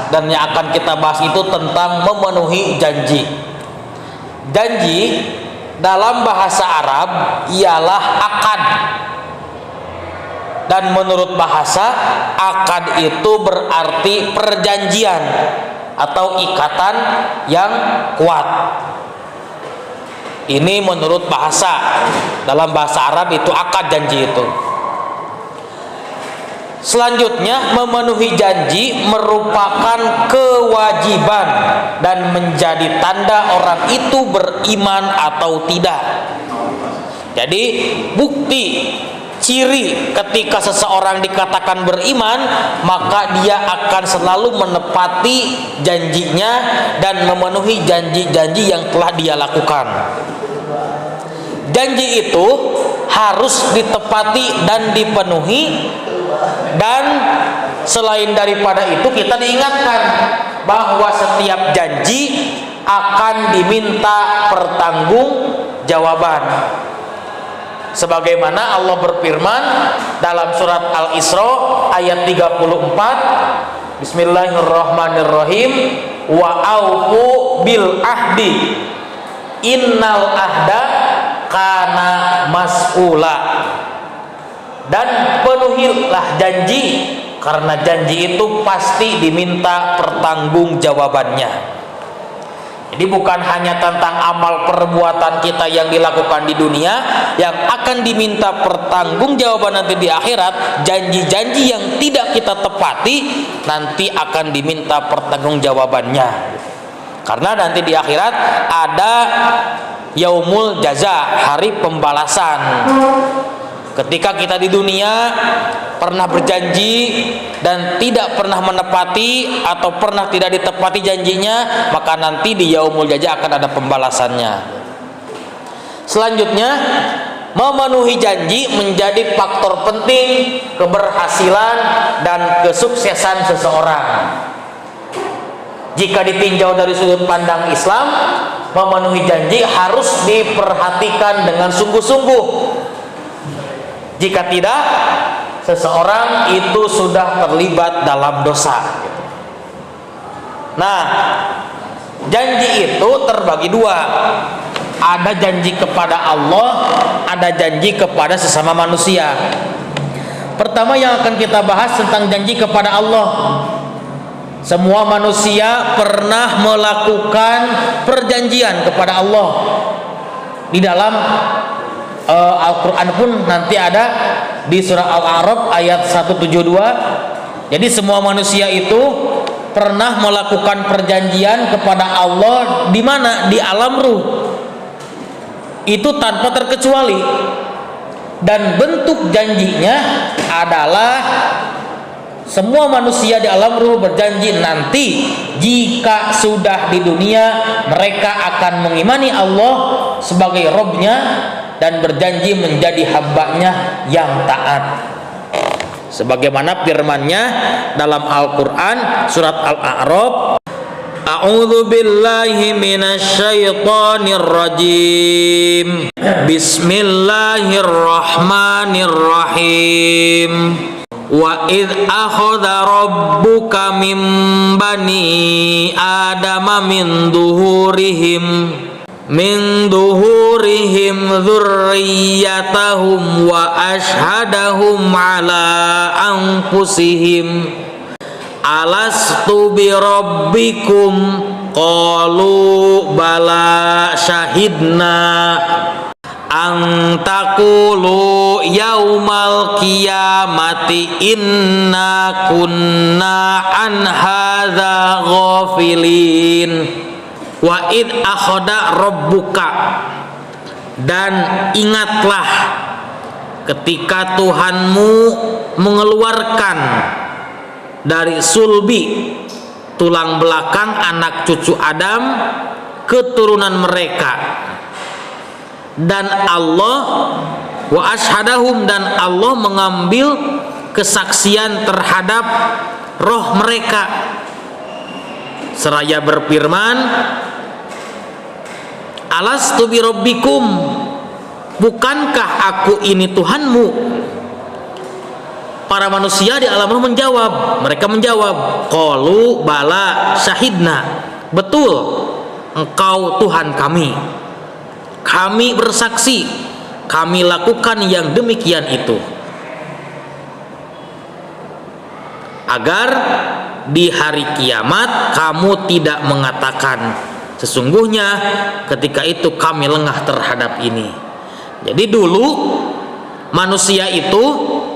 dan yang akan kita bahas itu tentang memenuhi janji. Janji dalam bahasa Arab ialah akad. Dan menurut bahasa, akad itu berarti perjanjian atau ikatan yang kuat. Ini menurut bahasa. Dalam bahasa Arab itu akad, janji itu. Selanjutnya, memenuhi janji merupakan kewajiban dan menjadi tanda orang itu beriman atau tidak. Jadi bukti, ciri ketika seseorang dikatakan beriman, maka dia akan selalu menepati janjinya dan memenuhi janji-janji yang telah dia lakukan. Janji itu harus ditepati dan dipenuhi, dan selain daripada itu kita diingatkan bahwa setiap janji akan diminta pertanggungjawaban. Sebagaimana Allah berfirman dalam surat Al-Isra ayat 34, Bismillahirrahmanirrahim, wa aufu bil ahdi innal ahda kana mas'ula. Dan penuhilah janji, karena janji itu pasti diminta pertanggungjawabannya. Jadi bukan hanya tentang amal perbuatan kita yang dilakukan di dunia yang akan diminta pertanggungjawaban nanti di akhirat, janji-janji yang tidak kita tepati nanti akan diminta pertanggungjawabannya. Karena nanti di akhirat ada yaumul jaza, hari pembalasan. Ketika kita di dunia pernah berjanji dan tidak pernah menepati atau pernah tidak ditepati janjinya, maka nanti di yaumul jaza akan ada pembalasannya. Selanjutnya, memenuhi janji menjadi faktor penting keberhasilan dan kesuksesan seseorang. Jika ditinjau dari sudut pandang Islam, memenuhi janji harus diperhatikan dengan sungguh-sungguh. Jika tidak, seseorang itu sudah terlibat dalam dosa. Nah, janji itu terbagi dua. Ada janji kepada Allah, ada janji kepada sesama manusia. Pertama yang akan kita bahas tentang janji kepada Allah. Semua manusia pernah melakukan perjanjian kepada Allah. Di dalam Al-Quran pun nanti ada di surah Al-A'raf ayat 172. Jadi semua manusia itu pernah melakukan perjanjian kepada Allah di mana? Di alam ruh. Itu tanpa terkecuali. Dan bentuk janjinya adalah semua manusia di alam ruh berjanji nanti jika sudah di dunia mereka akan mengimani Allah sebagai Robnya dan berjanji menjadi hambanya yang taat. Sebagaimana firman-Nya dalam Al-Quran surat Al-A'raf, A'udzu billahi minasyaitonir rajim. Bismillahirrahmanirrahim. Wa idh akhadha rabbuka min bani adama min duhurihim dzurriyyatahum wa ashhadahum ala anfusihim alastu bi rabbikum qalu bala syahidna an taqulu yaumal qiyamati inna kunna an hadza ghafilin. Wa id akhada rabbuka, dan ingatlah ketika Tuhanmu mengeluarkan dari sulbi, tulang belakang anak cucu Adam, keturunan mereka, dan Allah wa ashadahum, dan Allah mengambil kesaksian terhadap roh mereka seraya berfirman, alastu bi rabbikum, bukankah aku ini Tuhanmu? Para para manusia di alam ruh menjawab. Mereka menjawab, qalu bala syahidna, betul engkau Tuhan kami, kami bersaksi, kami lakukan yang demikian itu, agar di hari kiamat kamu tidak mengatakan sesungguhnya ketika itu kami lengah terhadap ini. Jadi dulu manusia itu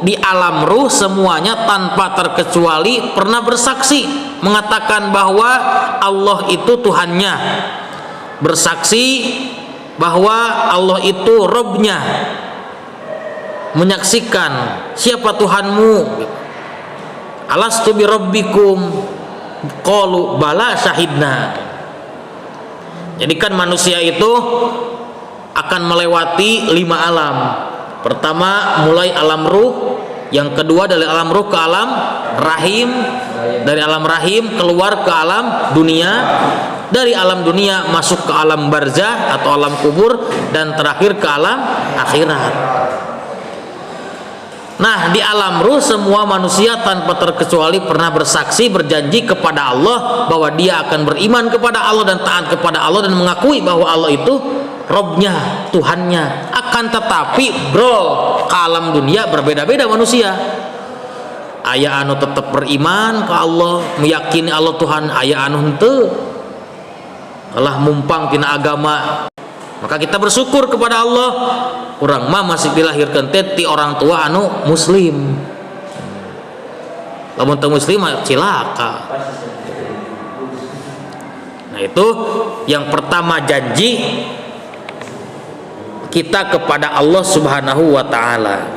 di alam ruh semuanya tanpa terkecuali pernah bersaksi, mengatakan bahwa Allah itu Tuhannya, bersaksi bahwa Allah itu Robnya, menyaksikan siapa Tuhanmu, alastu bi rabbikum, qalu bala syahidna. Jadi kan manusia itu akan melewati 5 alam. Pertama mulai alam ruh, yang kedua dari alam ruh ke alam rahim, dari alam rahim keluar ke alam dunia, dari alam dunia masuk ke alam barzah atau alam kubur, dan terakhir ke alam akhirat. Nah, di alam ruh semua manusia tanpa terkecuali pernah bersaksi, berjanji kepada Allah bahwa dia akan beriman kepada Allah dan taat kepada Allah dan mengakui bahwa Allah itu Robnya, Tuhannya. Akan tetapi bro, ke alam dunia berbeda-beda manusia. Aya anu tetap beriman ke Allah, meyakini Allah Tuhan, aya anu henteu, Allah mumpang tina agama. Maka kita bersyukur kepada Allah, urang mah masih dilahirkan ti orang tua anu muslim. Lamun teu muslim cilaka. Nah, itu yang pertama, janji kita kepada Allah Subhanahu wa taala.